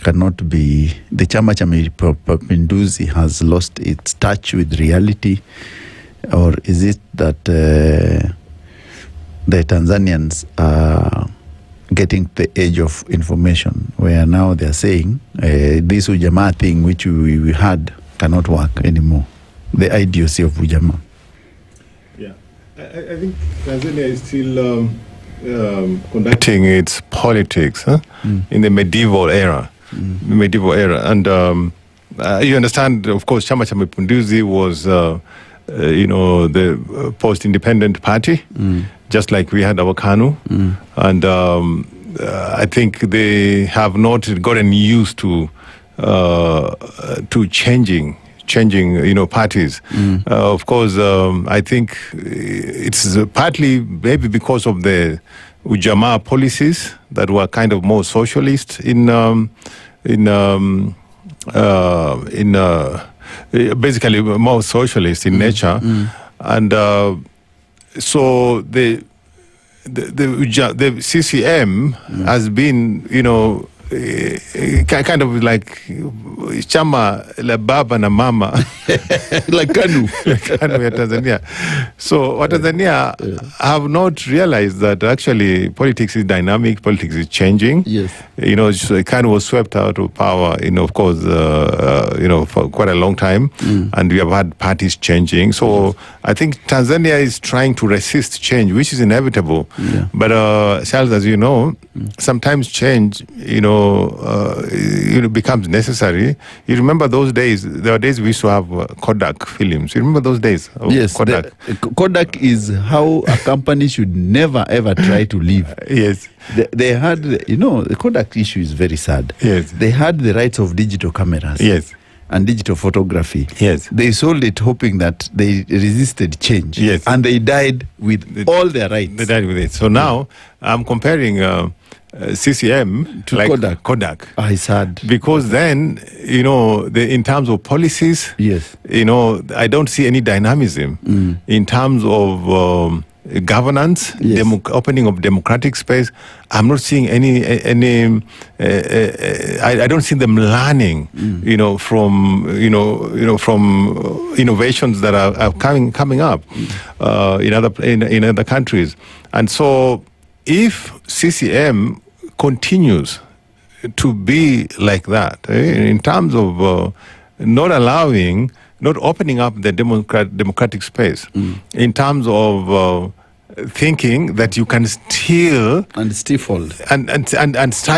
cannot be, the Chama cha Mapinduzi has lost its touch with reality, or is it that the Tanzanians are getting the age of information, where now they are saying this Ujamaa thing which we had cannot work anymore, the idiocy of Ujamaa? Yeah, I think Tanzania is still conducting its politics in the medieval era. And you understand, of course, Chama cha Mapinduzi was the post-independent party, just like we had our KANU. And I think they have not gotten used to changing parties. Of course, I think it's partly maybe because of the Ujamaa policies that were kind of more socialist basically more socialist in nature, and so the CCM has been, kind of like chama la baba na mama like KANU ya Tanzania. So Tanzania have not realized that actually politics is dynamic, politics is changing. Yes. KANU was swept out of power, of course, for quite a long time, and we have had parties changing. So I think Tanzania is trying to resist change, which is inevitable. Yeah. But Charles, as you know, sometimes change, becomes necessary. You remember those days? There were days we used to have Kodak films. You remember those days? Yes. Kodak. Kodak is how a company should never ever try to live. Yes. They had, the Kodak issue is very sad. Yes. They had the rights of digital cameras. Yes. And digital photography. Yes. They sold it hoping that they resisted change. Yes. And they died with all their rights. They died with it. So now I'm comparing CCM to like Kodak. It's sad. Because then, in terms of policies, yes, I don't see any dynamism in terms of governance, yes, opening of democratic space. I'm not seeing any. I don't see them learning, from innovations that are coming up in other countries. And so, if CCM continues to be like that, in terms of not opening up the democratic space, in terms of thinking that you can steal and stifle and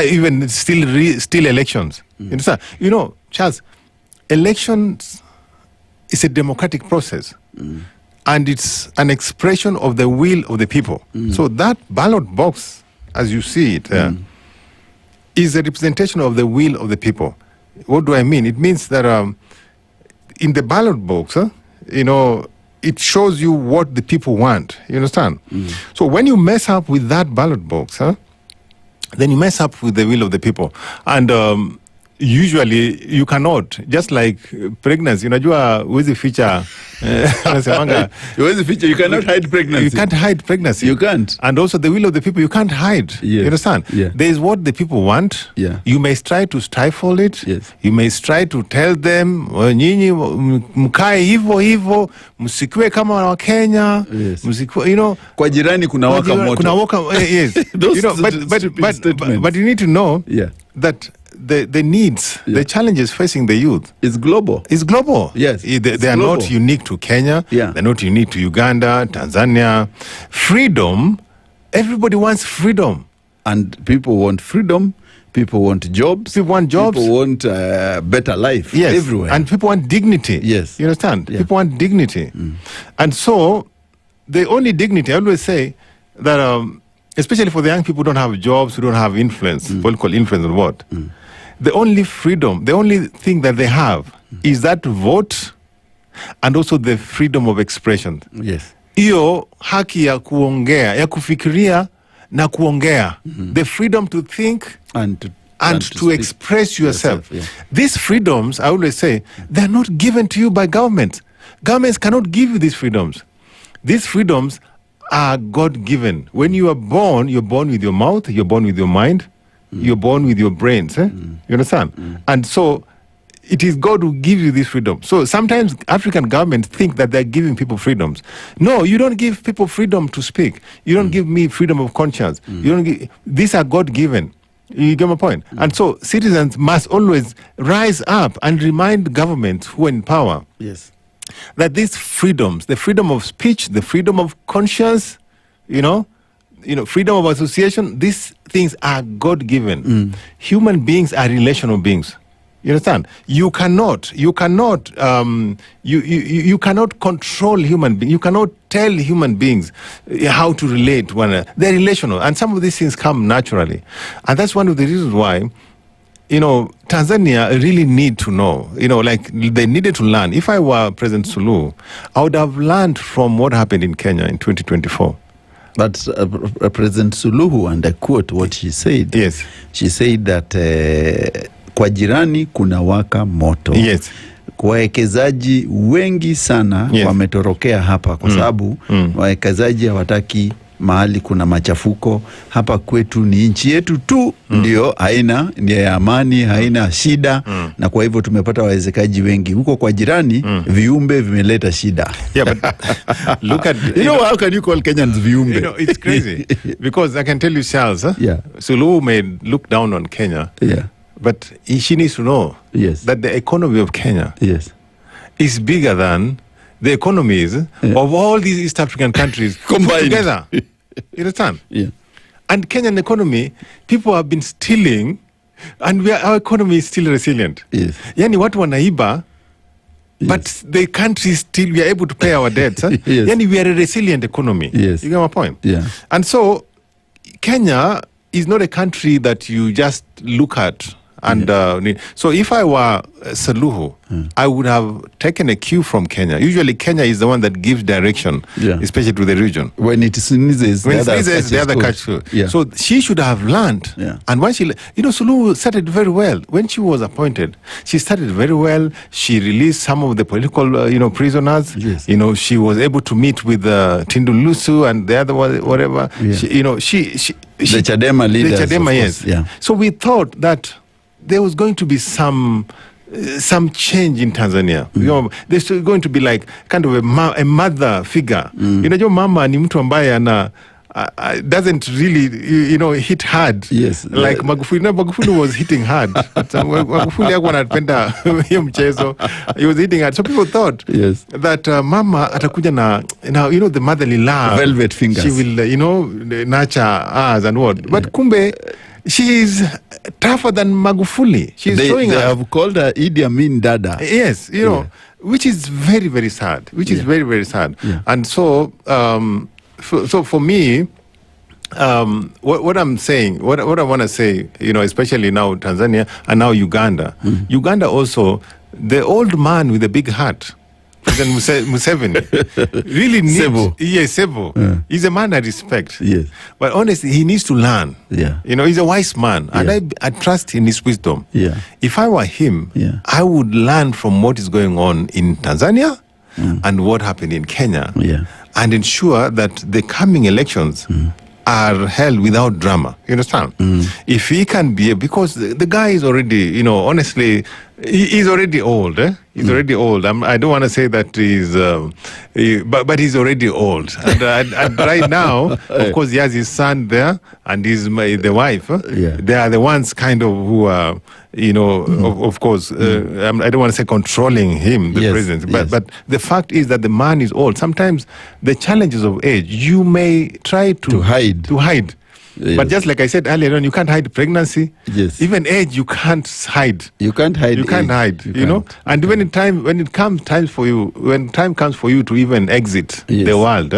even steal elections. You understand? Charles, elections is a democratic process. And it's an expression of the will of the people. So that ballot box, as you see it, is a representation of the will of the people. What do I mean? It means that in the ballot box, it shows you what the people want. You understand? So when you mess up with that ballot box, then you mess up with the will of the people. And usually you cannot, just like pregnancy. Unajua huwezi ficha you cannot hide pregnancy. You can't hide pregnancy. You can't. And also the will of the people, you can't hide. Yes. You understand? Yeah. There is what the people want. Yeah. You may try to stifle it. Yes. You may try to tell them, nyinyi mkae hivyo, msikue kama wa Kenya. Yes. Msikue, kwa jirani kuna waka moto. Yes. But you need to know that the needs, the challenges facing the youth is global. It's global. Yes. They are not unique to Kenya. Yeah. They're not unique to Uganda, Tanzania. Freedom, everybody wants freedom. And people want freedom. People want jobs. People want jobs. People want better life. Yes. Everywhere. And people want dignity. Yes. You understand? Yeah. People want dignity. And so, the only dignity, I always say that, especially for the young people who don't have jobs, who don't have influence, political influence on what? The only freedom, the only thing that they have is that vote and also the freedom of expression. Yes. Iyo haki ya kuongea, ya kufikiria na kuongea. The freedom to think and to express yourself. Yeah. These freedoms, I always say, they're not given to you by government. Governments cannot give you these freedoms. These freedoms are God-given. When you are born, you're born with your mouth, you're born with your mind, You're born with your brains. You understand? And so it is God who gives you this freedom. So sometimes African governments think that they're giving people freedoms. No, you don't give people freedom to speak. You don't give me freedom of conscience. You don't give, these are God-given. You get my point? And so citizens must always rise up and remind governments who are in power that these freedoms, the freedom of speech, the freedom of conscience, freedom of association, these things are God-given. Human beings are relational beings. You understand? You cannot control human beings. You cannot tell human beings how to relate to one another. They're relational, and some of these things come naturally, and that's one of the reasons why, Tanzania really need to know. Like they needed to learn. If I were President Suluhu, I would have learned from what happened in Kenya in 2024. But President Suluhu, and I quote what she said. Yes, she said that. Kwa jirani kuna waka moto. Yes. Wawekezaji wengi sana wametorokea hapa kwa sababu wawekezaji hawataki mahali kuna machafuko. Hapa kwetu ni nchi yetu tu ndio haina ni ya amani, haina shida na kwa hivyo tumepata wawekezaji wengi. Huko kwa jirani viumbe vimeleta shida. Yeah, but look at how can you call Kenyans viumbe? It's crazy because I can tell you, Charles, Suluhu may look down on Kenya. Yeah. But she needs to know that the economy of Kenya is bigger than the economies of all these East African countries combined together. You understand? Yeah. And Kenyan economy, people have been stealing, and our economy is still resilient. Yes. Yani watu wanaiba, but the country still, we are able to pay our debts. Yani we are a resilient economy. Yes. You get my point? Yeah. And so Kenya is not a country that you just look at. And so if I were Suluhu, I would have taken a cue from Kenya. Usually Kenya is the one that gives direction, especially to the region. When it sneezes, the other catches. So she should have learned. And when Suluhu started very well. When she was appointed, she started very well. She released some of the political, prisoners. Yes. She was able to meet with Tundu Lissu and the other one, whatever. Yeah. The Chadema leaders. The Chadema, yes. Yeah. So we thought that there was going to be some change in Tanzania. There's going to be like kind of a mother figure. Mama ni mtu ambaye doesn't really, hit hard. Yes. Like Magufuli was hitting hard. Magufuli hakuwa anapenda hiyo mchezo. He was hitting hard. So people thought that Mama atakuja na the motherly love. Velvet fingers. She will, nurture us and what. But kumbe, she is tougher than Magufuli. They have called her Idi Amin Dada. Yes, which is very, very sad. Very, very sad. Yeah. And so, so for me, what I'm saying, what I want to say, especially now Tanzania and now Uganda. Uganda also, the old man with the big heart, President Museveni, really needs... Sebo. Yes, Sebo. Yeah. He's a man I respect. Yes. But honestly, he needs to learn. Yeah. He's a wise man. And I trust in his wisdom. Yeah. If I were him, I would learn from what is going on in Tanzania and what happened in Kenya and ensure that the coming elections are held without drama. You understand? If he can be, because the guy is already, honestly, he's already old. He's already old. I don't want to say that he's, but he's already old. And right now, of course, he has his son there and the wife. They are the ones kind of who are, of course, I don't want to say controlling him, the president. But the fact is that the man is old. Sometimes the challenges of age, you may try to hide. Yes. But just like I said earlier on, you can't hide pregnancy. Yes. Even age, you can't hide. You can't hide. You can't hide. And when time comes for you to even exit the world,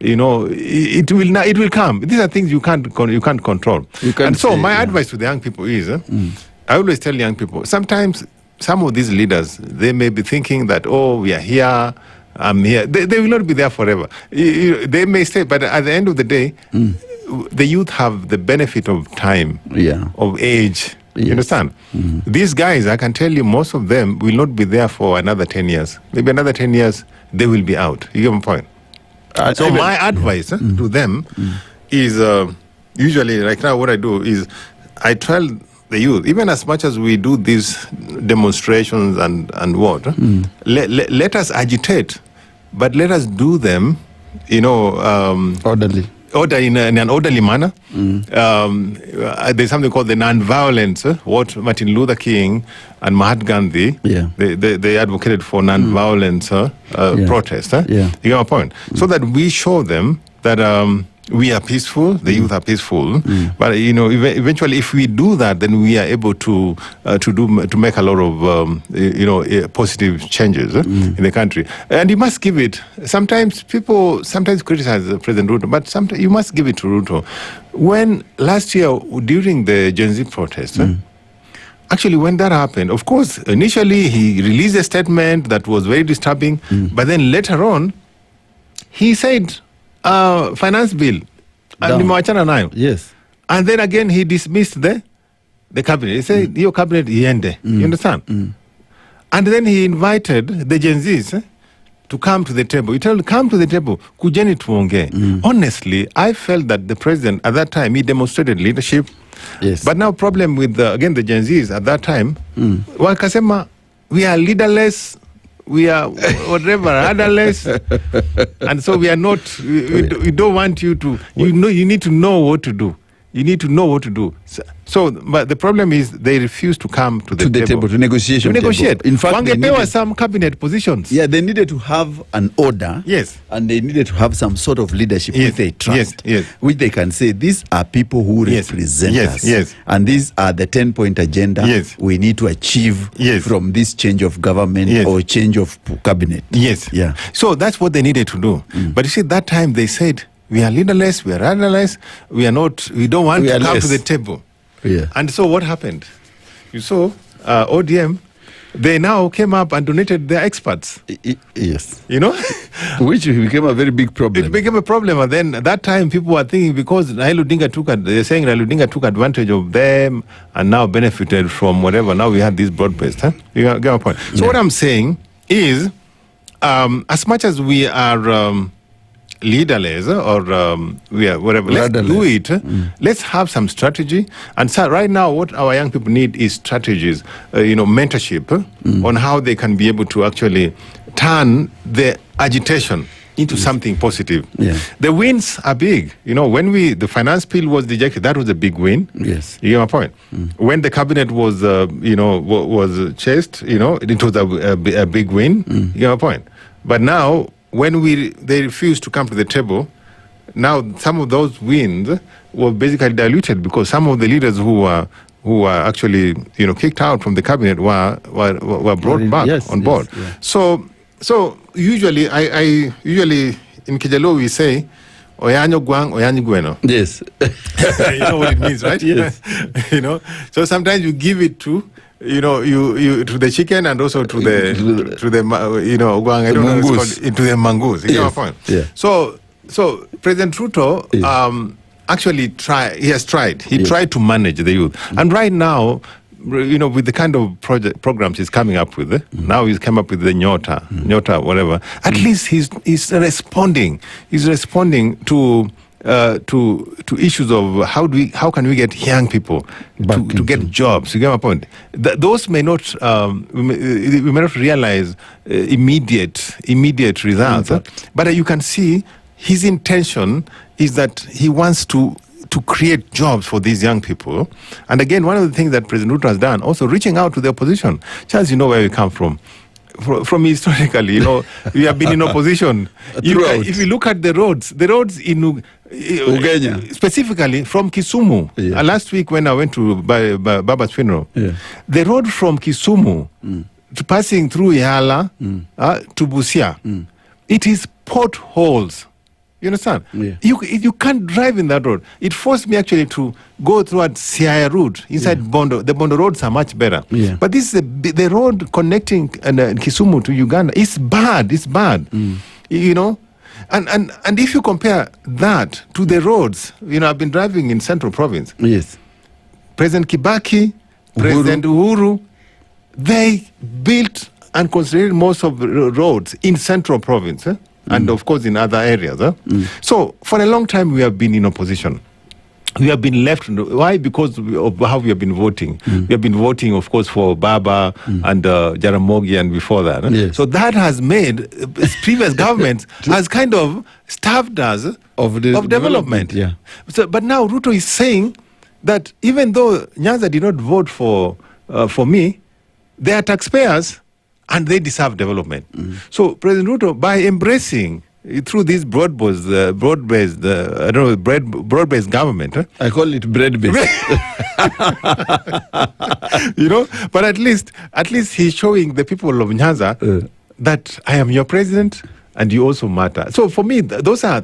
it will come. These are things you can't control. And so my advice to the young people is, I always tell young people, sometimes some of these leaders, they may be thinking that, we are here, I'm here. They will not be there forever. They may stay, but at the end of the day, the youth have the benefit of time, of age. Yes. You understand? These guys, I can tell you, most of them will not be there for another 10 years. Maybe another 10 years, they will be out. You get my point? So my advice to them is, usually right now what I do is, I tell the youth, even as much as we do these demonstrations and what, let us agitate, but let us do them, orderly. In an orderly manner. There's something called the non-violence, what Martin Luther King and Mahatma Gandhi, they advocated for non-violence protest. You get my point? So that we show them that we are peaceful, the youth are peaceful, but eventually, if we do that, then we are able to make a lot of positive changes in the country. And you must give it. People criticize President Ruto, but sometimes you must give it to Ruto. When last year during the Gen Z protest. Actually, when that happened, of course, initially he released a statement that was very disturbing, but then later on, he said, finance bill, yes, and then again he dismissed the cabinet. He said, your cabinet iende. You understand? And then he invited the Gen Zs to come to the table. He told them, come to the table, kujeni tuonge. Honestly, I felt that the president at that time, he demonstrated leadership. Yes. But now problem with, again, the Gen Zs at that time, wakasema, we are leaderless, we are whatever, rudderless, and so we are not, we don't want you to, you need to know what to do. You need to know what to do. But the problem is they refuse to come to the table. To negotiate. In fact, there were some cabinet positions. Yeah, they needed to have an order. Yes. And they needed to have some sort of leadership which they trust. Yes. Which they can say, these are people who represent us. Yes. And these are the 10-point agenda we need to achieve from this change of government or change of cabinet. Yes. Yeah. So that's what they needed to do. But you see, that time they said, we are leaderless, we are rudderless, we don't want to come to the table. Yeah. And so what happened? You saw ODM, they now came up and donated their experts. Yes. Which became a very big problem. It became a problem. And then at that time, people were thinking because they're saying Raila Odinga took advantage of them and now benefited from whatever. Now we have this broad-based. You get my point? So what I'm saying is, as much as we are leaderless or we are whatever, let's do it. Let's have some strategy. And so right now, what our young people need is strategies, mentorship on how they can be able to actually turn the agitation into something positive. Yeah. The wins are big. When the finance bill was rejected, that was a big win. Yes. You get my point? When the cabinet was, was chased, it was a big win. You get my point? But now, when they refused to come to the table, now some of those wins were basically diluted because some of the leaders who were actually kicked out from the cabinet were brought back on board. Yeah. So usually I usually in Kijalo we say Oyanyo Gwang, Oyanyo Gweno. Yes. You know what it means, right? Yes. So sometimes you give it to you to the chicken and also to the Gwang, I don't know what it's called, into the mongoose. You know my point? Yeah. So President Ruto actually tried. He tried to manage the youth. And right now, with the kind of programs he's coming up with, now he's come up with the Nyota, whatever. At least he's responding. He's responding to issues of how can we get young people to get jobs. You get my point? Those may not we may not realize immediate results, but you can see his intention is that he wants to create jobs for these young people. And again, one of the things that President Ruto has done, also reaching out to the opposition. Charles, you know where we come from. From historically, we have been in opposition. If you look at the roads in Ugenya, specifically from Kisumu. Last week when I went to Baba's funeral, the road from Kisumu to passing through Yala to Busia, it is potholes. You understand? Yeah. You can't drive in that road. It forced me actually to go towards Siaya route inside Bondo. The Bondo roads are much better. Yeah. But this is the road connecting Kisumu to Uganda. It's bad. It's bad. And if you compare that to the roads, I've been driving in Central Province. Yes. President Kibaki, President Uhuru, they built and constructed most of the roads in Central Province. And of course in other areas. So for a long time we have been in opposition. we have been left. Why? Because of how we have been voting. We have been voting, of course, for Baba and Jaramogi and before that. Yes. So that has made previous governments has kind of starved us of development. Yeah. So, but now Ruto is saying that even though Nyanza did not vote for me, they are taxpayers and they deserve development. So President Ruto, by embracing through this broad-based government. I call it bread-based. But at least he's showing the people of Nyanza that I am your president and you also matter. So for me, those are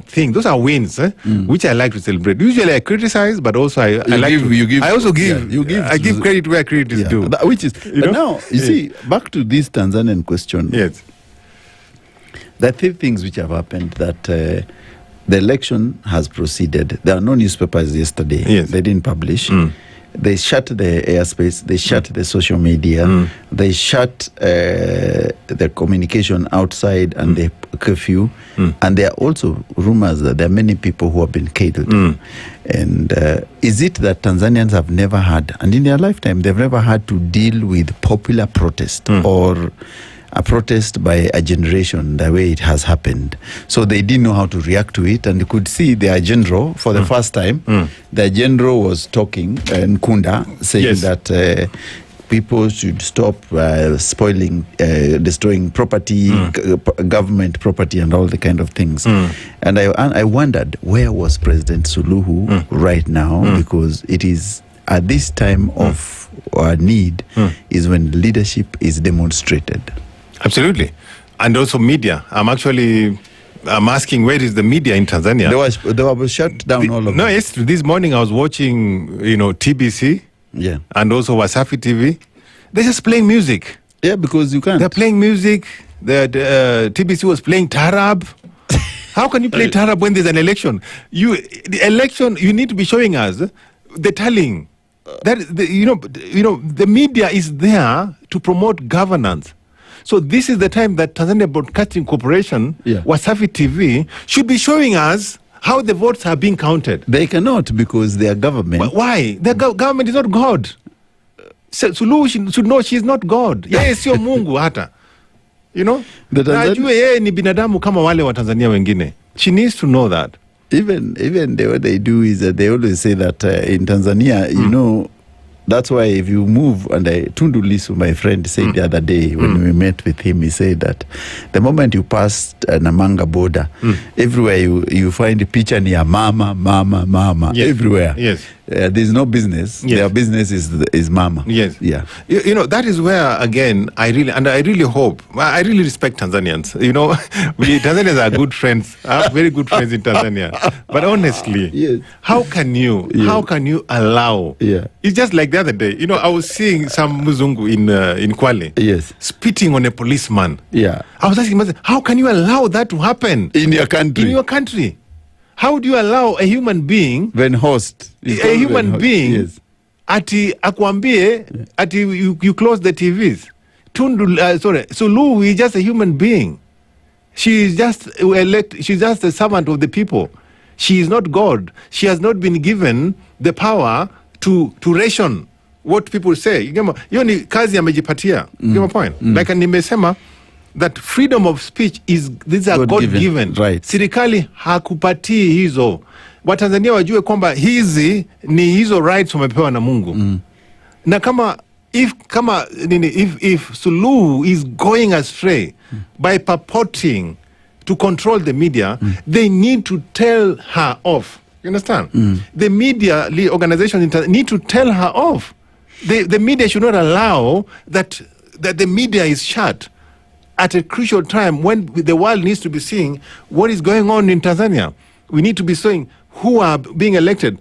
wins, which I like to celebrate. Usually I criticize, but also I give credit where credit is due. Which is, but now, you see, back to this Tanzanian question. Yes. There are three things which have happened that the election has proceeded. There are no newspapers yesterday. Yes. They didn't publish. They shut the airspace. They shut the social media. They shut the communication outside and the curfew. And there are also rumors that there are many people who have been killed. And is it that Tanzanians have never had, and in their lifetime, they've never had to deal with popular protest or a protest by a generation the way it has happened. So they didn't know how to react to it, and you could see their general for the first time. The general was talking, Nkunda, saying that people should stop spoiling, destroying property, government property, and all the kind of things. And I wondered, where was President Suluhu right now? Because it is at this time of our need is when leadership is demonstrated. Absolutely. And also media. I'm asking, where is the media in Tanzania? They were shut down all of them. No, yes, this morning I was watching, TBC and also Wasafi TV. They're just playing music. Yeah, because you can't. They're playing music. The TBC was playing Tarab. How can you play Tarab when there's an election? The election, you need to be showing us the telling. That the media is there to promote governance. So this is the time that Tanzania Broadcasting Corporation, Wasafi TV, should be showing us how the votes are being counted. They cannot, because their government... But why? The government is not God. Suluhu should know she's not God. Yeye sio Mungu hata. Na ajue yeye ni binadamu kama wale wa Tanzania wengine. She needs to know that. Even what they do is that they always say that in Tanzania, that's why if you move, and Tundu Lissu, my friend, said the other day when we met with him, he said that the moment you pass Namanga border, everywhere you find a picture near mama, everywhere. Yes. There's no business. Yes. Their business is mama. Yes. Yeah. That is where, again, I really hope, I really respect Tanzanians. Tanzanians are good friends. I have very good friends in Tanzania. But honestly, how can you allow? It's just like the other day. I was seeing some Muzungu in Kwale. Yes. Spitting on a policeman. Yeah. I was asking myself, how can you allow that to happen? In your country. How do you allow a human being, when host, a human being, ati akwambie, ati you close the TVs? Suluhu is just a human being. She is just she's just a servant of the people. She is not God. She has not been given the power to ration what people say. Hiyo ni kazi amejipatia. You get my point? Like nimesema, that freedom of speech these are God given. Right. Serikali hakupatii hizo. Watanzania wajue kwamba hizi ni hizo rights wamepewa na Mungu. Na if Suluhu is going astray by purporting to control the media, they need to tell her off. You understand? The media organizations need to tell her off. The media should not allow that the media is shut at a crucial time when the world needs to be seeing what is going on in Tanzania. We need to be seeing who are being elected.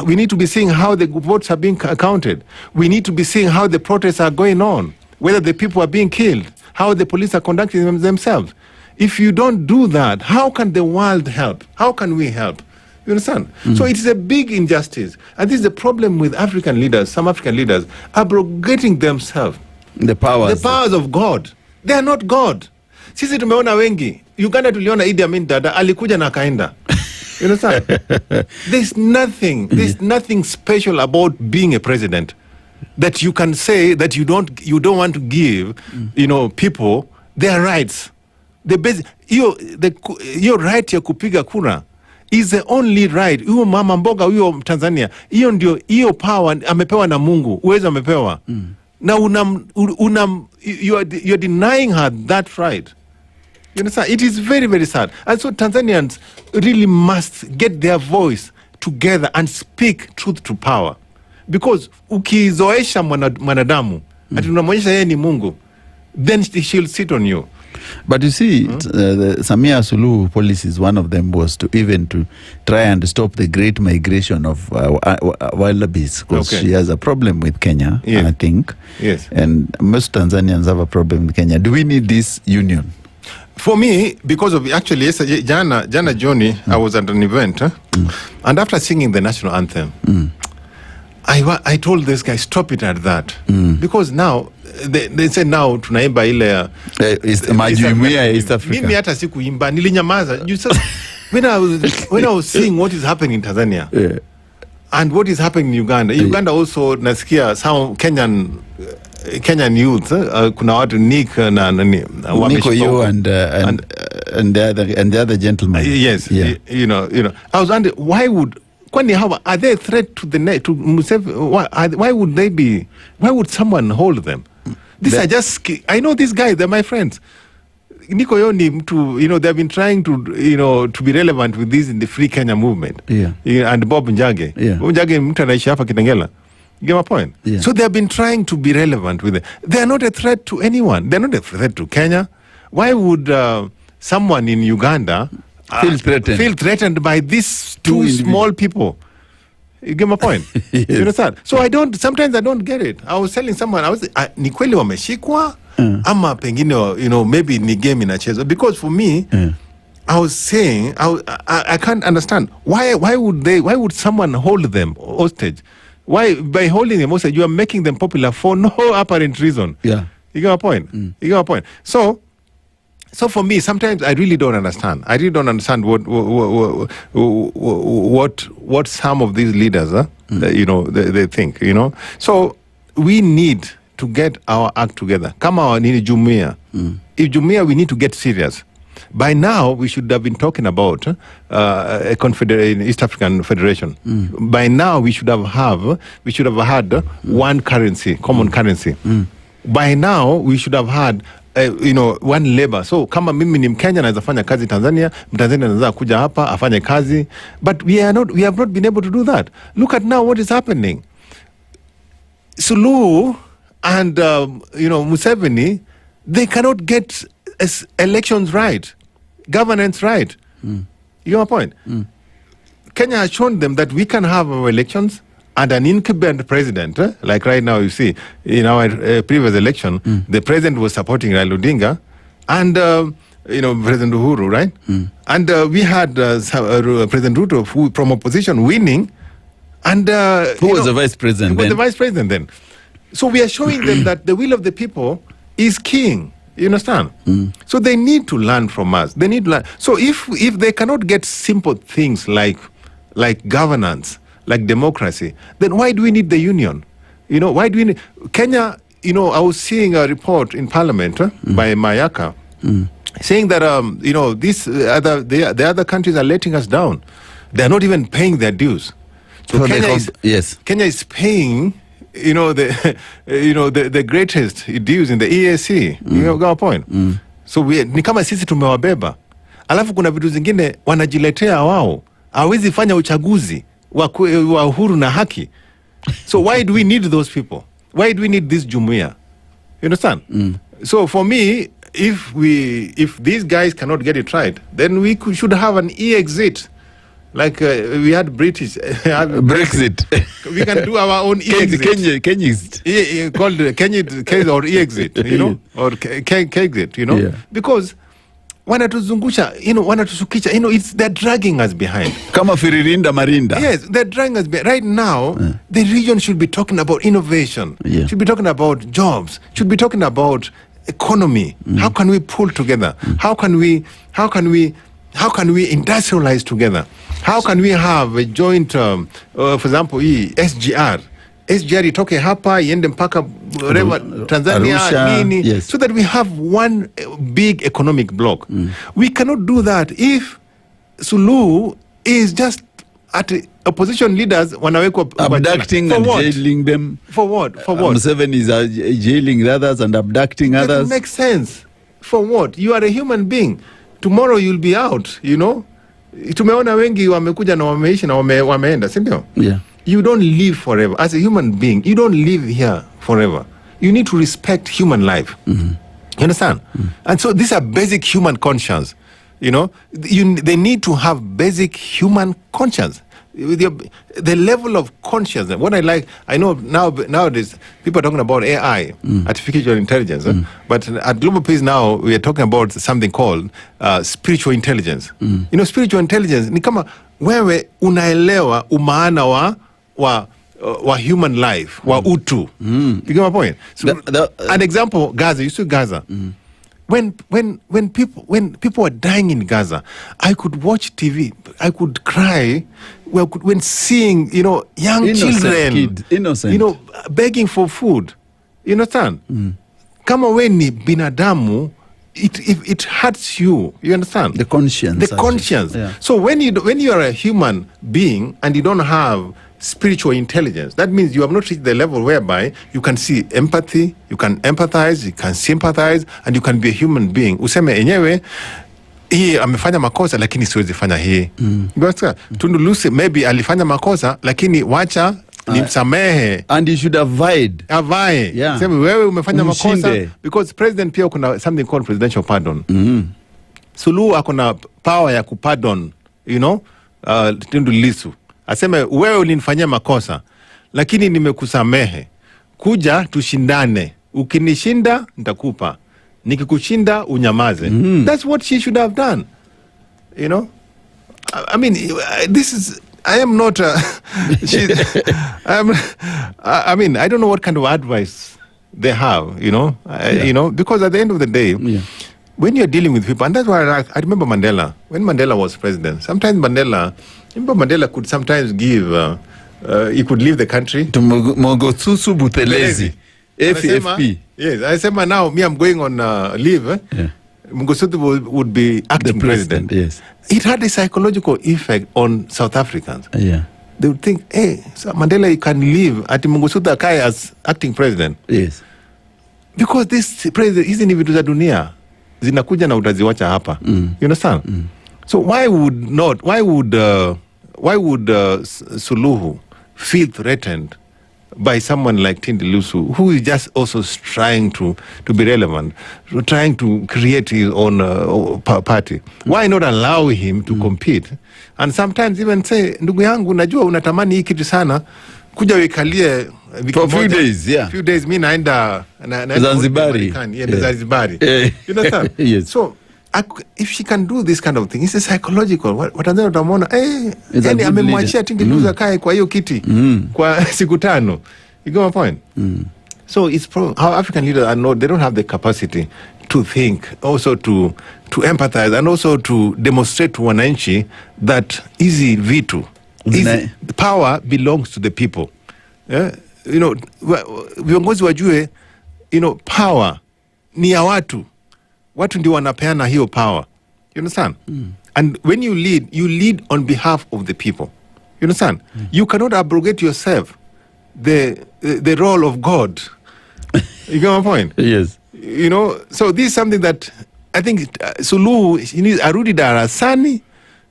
We need to be seeing how the votes are being counted. We need to be seeing how the protests are going on, whether the people are being killed, how the police are conducting themselves. If you don't do that, how can the world help? How can we help? You understand? So it is a big injustice. And this is the problem with African leaders, some African leaders, abrogating themselves. The powers of God. They are not God. Sisi tumeona wengi. Uganda tuliona Idi Amin dada alikuja na kaenda. You understand? There's nothing special about being a president that you can say that you don't want to give, people their rights. Your right ya kupiga kura is the only right. Huyo mama mboga huyo Tanzania, hiyo power amepewa na Mungu, uwezo amepewa. Na you're denying her that right. You understand? It is very, very sad. And so Tanzanians really must get their voice together and speak truth to power. Because ukizoesha mwanadamu, ati unamwonyesha yeye ni Mungu, then she'll sit on you. But you see, the Samia Suluhu policies, one of them was to try and stop the great migration of wildebeest, because she has a problem with Kenya, I think. Yes. And most Tanzanians have a problem with Kenya. Do we need this union? For me, because of actually yesterday, Jana Johnny, I was at an event, and after singing the national anthem, I told this guy, stop it at that, because now they said now tunaimba ile Majumuiya ya East Africa. Mimi hata sikuimba, nilinyamaza. When I was seeing what is happening in Tanzania, and what is happening in Uganda. Uganda also nasikia some Kenyan youth, kuna watu Nick na Nico you and the other gentleman. Yes, yeah. You know. I was wondering why are they a threat to Museveni? Why would they be? Why would someone hold them? These are just. I know these guys. They're my friends. Nico Yoni, they've been trying to be relevant with this in the Free Kenya movement. Yeah. And Bob Njage. Yeah. Bob Njage mtu anaishi hapa Kitengela. You get my point? Yeah. So they've been trying to be relevant with it. They are not a threat to anyone. They're not a threat to Kenya. Why would someone in Uganda feel threatened by these two small people? You get my point? Yes. You understand? So sometimes I don't get it. I was telling someone, ni kweli wameshikwa ama pengine, maybe ni game inachezwa. Because for me, I was saying, I can't understand. Why would someone hold them hostage? Why, by holding them hostage, you are making them popular for no apparent reason. Yeah. You get my point? You get my point? So for me, sometimes I really don't understand. I really don't understand what some of these leaders, they think, So we need to get our act together. Kama nini jumuiya. If jumuiya, we need to get serious. By now, we should have been talking about a East African Federation. By now, we should have had one currency, common currency. By now, we should have had one labor. So kama mimi ni Mkenya naweza fanya kazi Tanzania, Mtanzania anaweza kuja hapa afanye kazi, but we have not been able to do that. Look at now what is happening. Suluhu and Museveni, they cannot get elections right, governance right. You get my point? Kenya has shown them that we can have our elections and an incumbent president, like right now, you see, in our previous election, the president was supporting Raila Odinga and, President Uhuru, right? And we had President Ruto from opposition winning. And who was the vice president then? Was the vice president then. So we are showing them that the will of the people is king. You understand? So they need to learn from us. They need to learn. So if they cannot get simple things like governance, like democracy, then why do we need the union? Why do we need Kenya? I was seeing a report in Parliament by Mayaka saying that the other countries are letting us down. They are not even paying their dues. So Kenya is paying the greatest dues in the EAC. You got a point? So ni kama sisi tumewabeba. Alafu kuna vitu zingine wanajiletea wao. Hawezi fanya uchaguzi wa uhuru na haki. So why do we need those people? Why do we need this jumuiya? You understand? So for me, if these guys cannot get it right, then we should have an e-exit. Like we had British Brexit. We can do our own e-exit. Kenyist. Called Kenya or e-exit, or K-exit, Yeah. Because wanatuzungusha, wanatushukisha, they're dragging us behind. Kama firirinda marinda. Yes, they're dragging us behind. Right now, the region should be talking about innovation, should be talking about jobs, should be talking about economy. How can we pull together? How can we how can we industrialize together? How can we have a joint, for example, SGR itoke hapa iende mpaka Tanzania, Arusha, nini, yes. so that we have one big economic bloc. We cannot do that if Suluhu is just at opposition leaders wanawekwa abducting and jailing them. For what? Museveni is jailing others and abducting others. That makes sense. For what? You are a human being. Tomorrow you'll be out, you know. Tumeona wengi wamekuja na wameishi na wameenda, si ndio? Yeah. You don't live forever. As a human being, you don't live here forever. You need to respect human life. You understand? And so these are basic human conscience. You know, they need to have basic human conscience. The level of conscience. What I know nowadays, people are talking about AI, artificial intelligence. But at Global Peace now, we are talking about something called spiritual intelligence. You know, spiritual intelligence ni kama wewe unaelewa umaana wa human life, wa utu. You get my point? So, an example, Gaza. You see Gaza. When people were dying in Gaza, I could watch TV. I could cry when seeing, you know, young children, innocent, you know, begging for food. You understand? Kama we ni binadamu, it hurts you. You understand? The conscience. The conscience. Yeah. So when you are a human being and you don't have spiritual intelligence, that means you have not reached the level whereby you can see empathy, you can empathize, you can sympathize, and you can be a human being. Useme enyewe hii amefanya makosa lakini siwezi fanya hii. Tundu Lissu maybe alifanya makosa lakini wacha nimsamehe. And you should avoid. Yeah. Sema wewe umefanya makosa, because president pia kuna something called presidential pardon. Suluhu akona power ya kupardon, you know, Tundu Lissu. Aseme wewe ulinifanyia makosa lakini nimekusamehe. Kuja tushindane. Ukinishinda nitakupa. Nikikushinda unyamaze. That's what she should have done. You know? I mean, I am not I mean, I don't know what kind of advice they have, you know? You know, because at the end of the day, when you're dealing with people, and that's why I remember Mandela. When Mandela was president, sometimes Mandela could sometimes give, he could leave the country. To Mogotsusu Buthelezi, FFP. Yes, I said, now, I'm going on leave. Mngosuthu would be acting president. Yes. It had a psychological effect on South Africans. Yeah. They would think, hey, so Mandela can leave at Mngosuthu Akai as acting president. Yes. Because this president isn't even to the dunia. Zinakuja na utaziwacha hapa. You understand? So why would Suluhu feel threatened by someone like Tundu Lissu, who is just also trying to be relevant, trying to create his own party? Why not allow him to compete? And sometimes even say, ndugu yangu, najua unatamani hii kitu sana, kuja wikalie for a few days, few days, mi naenda Zanzibari. Zanzibari. You understand? Yes. So, if she can do this kind of thing, it's a psychological. Watanzania watamwona, yani amemwachia Tundu Lissu akae kwa hiyo kiti kwa siku 5. You get my point? So it's how African leaders are not, they don't have the capacity to think, also to empathize, and also to demonstrate to wananchi that easy vitu, power belongs to the people. Yeah? You know, viongozi wajue, you know, power ni ya watu. Watu ndio wanapeana hiyo power. You understand? And when you lead on behalf of the people. You understand? You cannot abrogate yourself the role of God. You get my point? Yes. You know, so this is something that I think Suluhu, arudi darasani,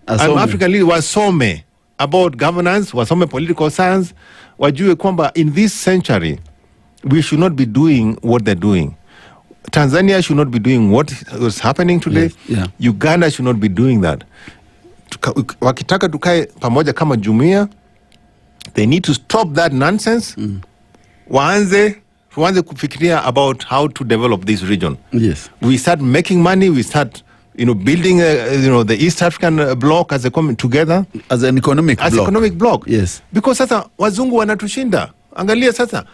and African leaders wasome about governance, wasome political science, wajue kwamba in this century we should not be doing what they're doing. Tanzania should not be doing what was happening today. Yes. Yeah. Uganda should not be doing that. Wakitaka tukae pamoja kama jumuiya, they need to stop that nonsense. Waanze kufikiria about how to develop this region. Yes. We start making money, we start building the East African bloc as a together as an economic bloc. Yes. Because sasa wazungu wanatushinda. Angalia sasa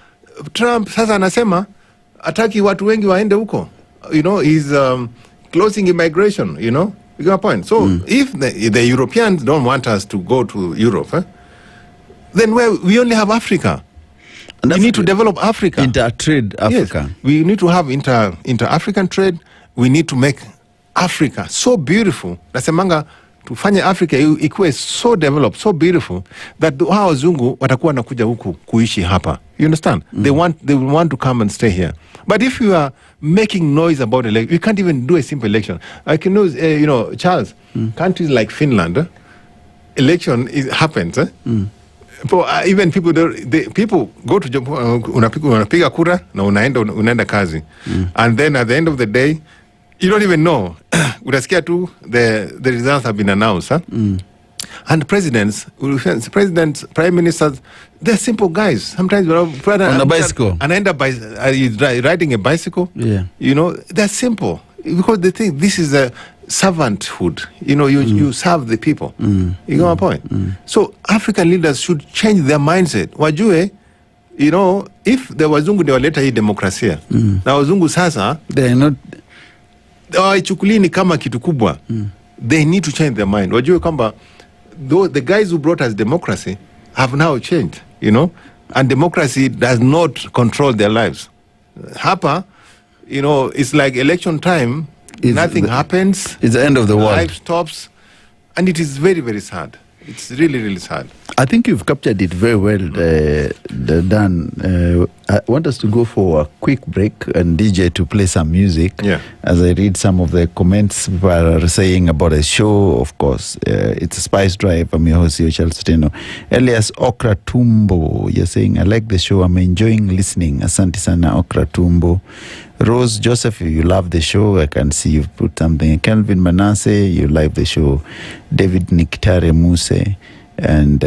Trump sasa anasema ataki watu wengi waende huko. He's closing immigration, You got a point. So if the Europeans don't want us to go to Europe, then we only have Africa. And we need to develop Africa. Inter-trade Africa. Yes. We need to have inter-African trade. We need to make Africa so beautiful. Nasemanga tufanye Africa ikuwe so developed, so beautiful that hao wazungu watakuwa nakuja huku kuishi hapa. You understand? They want to come and stay here. But if you are making noise about election, you can't even do a simple election. I can know, Charles, countries like Finland, election happens. Even people go to unapiga kura na unaenda kazi. And then at the end of the day, you don't even know. Utasikia tu the results have been announced. And presidents, prime ministers, they're simple guys. Sometimes on a bicycle. And end up riding a bicycle. Yeah. They're simple because they think this is a servanthood. You serve the people. You got my point? So African leaders should change their mindset. Wajue, if the wazungu ndio waleta hii demokrasia, na wazungu sasa they're not haichukulii ni kama kitu kubwa. They need to change their mind. Wajue kwamba the guys who brought us democracy have now changed, and democracy does not control their lives. Hapa, it's like election time, nothing happens. It's the end of the world. Life stops, and it is very, very sad. It's really, really sad. I think you've captured it very well, Dan. I want us to go for a quick break and DJ to play some music. Yeah. As I read some of the comments people are saying about a show, of course. It's a Spice Drive. I'm your host, Charles Otieno. Elias Okra Tumbo, you're saying, I like the show. I'm enjoying listening. Asante sana Okra Tumbo. Rose Joseph, you love the show. I can see you've put something. Kelvin Manasseh, you like the show. David Nikitare Muse and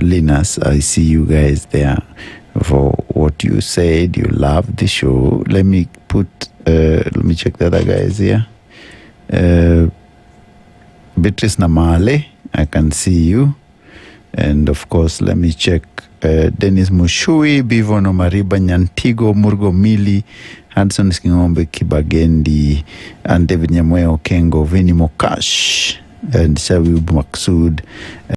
Linus, I see you guys there for what you said. You love the show. Let me check the other guys here. Beatrice Namale, I can see you. And of course, let me check Dennis Mushui, Bivono Mariba, Nyantigo, Murgo Mili, Hudson Skingombe Kibagendi, and David Nyamweo Kengo, Vini Mokash, and Shawi Maksud.